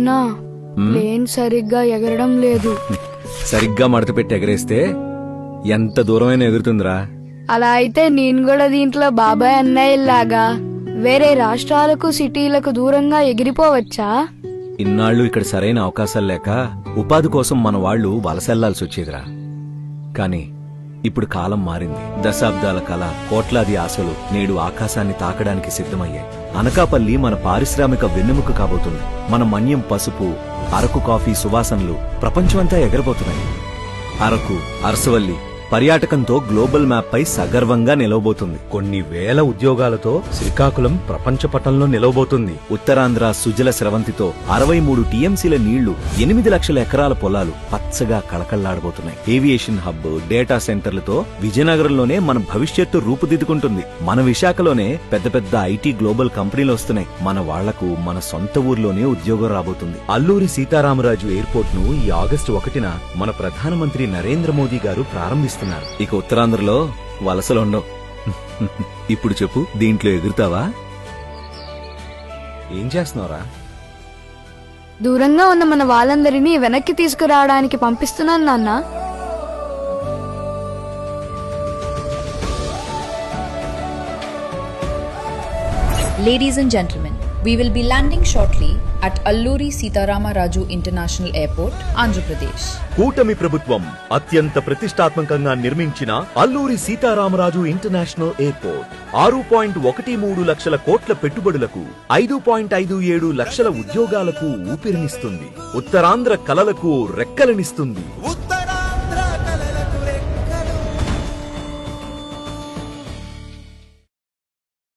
నాన్నా ప్లేన్ సరిగ్గా ఎగరడం లేదు. సరిగ్గా మడత పెట్టి ఎగరేస్తే ఎంత దూరమైనా ఎగురుతుందిరా. అలా అయితే నేను కూడా దీంట్లో బాబాయ్ అన్నయ్యలాగా వేరే రాష్ట్రాలకు సిటీలకు దూరంగా ఎగిరిపోవచ్చా? ఇన్నాళ్ళు ఇక్కడ సరైన అవకాశాలు లేక ఉపాధి కోసం మన వాళ్లు వలసెళ్లాల్సి వచ్చేదిరా. కాని ఇప్పుడు కాలం మారింది. దశాబ్దాల కళ, కోట్లాది ఆశలు నేడు ఆకాశాన్ని తాకడానికి సిద్ధమయ్యాయి. అనకాపల్లి మన పారిశ్రామిక వెన్నెముక కాబోతుంది. మన మన్యం పసుపు, అరకు కాఫీ సువాసనలు ప్రపంచమంతా ఎగరబోతున్నాయి. అరకు, అరసవల్లి పర్యాటకంతో గ్లోబల్ మ్యాప్ పై సగర్వంగా నిలవబోతుంది. కొన్ని వేల ఉద్యోగాలతో శ్రీకాకుళం ప్రపంచ పటంలో నిలవబోతుంది. ఉత్తరాంధ్ర సుజల స్రవంతితో 63 టీఎంసీల నీళ్లు, 8 లక్షల ఎకరాల పొలాలు పచ్చగా కళకళ్లాడబోతున్నాయి. ఏవియేషన్ హబ్, డేటా సెంటర్లతో విజయనగరంలోనే మన భవిష్యత్తు రూపుదిద్దుకుంటుంది. మన విశాఖలోనే పెద్ద పెద్ద ఐటీ గ్లోబల్ కంపెనీలు వస్తున్నాయి. మన వాళ్లకు మన సొంత ఊర్లోనే ఉద్యోగం రాబోతుంది. అల్లూరి సీతారామరాజు ఎయిర్పోర్ట్ ను ఈ ఆగస్టు 1న మన ప్రధానమంత్రి నరేంద్ర మోదీ గారు ప్రారంభిస్తున్నారు. ఇక ఉత్తరాంధ్రలో వలసలుండవు. ఇప్పుడు చెప్పు, దీంట్లో ఎగురుతావా? ఏం చేస్తున్నావురా? దూరంగా ఉన్న మన వాళ్ళందరినీ వెనక్కి తీసుకురావడానికి పంపిస్తున్నాను నాన్న. Ladies and gentlemen, we will be landing shortly at Alluri Sitarama Raju International Airport, Andhra Pradesh. కూటమి ప్రభుత్వం అత్యంత ప్రతిష్టాత్మకంగా నిర్మించిన అల్లూరి సీతారామరాజు ఇంటర్నేషనల్ ఎయిర్పోర్ట్ 6.13 లక్షల కోట్ల పెట్టుబడులకు 5.57 లక్షల ఉద్యోగాలకు ఊపిరినిస్తుంది. ఉత్తరాంధ్ర కలలకు రెక్కలనిస్తుంది.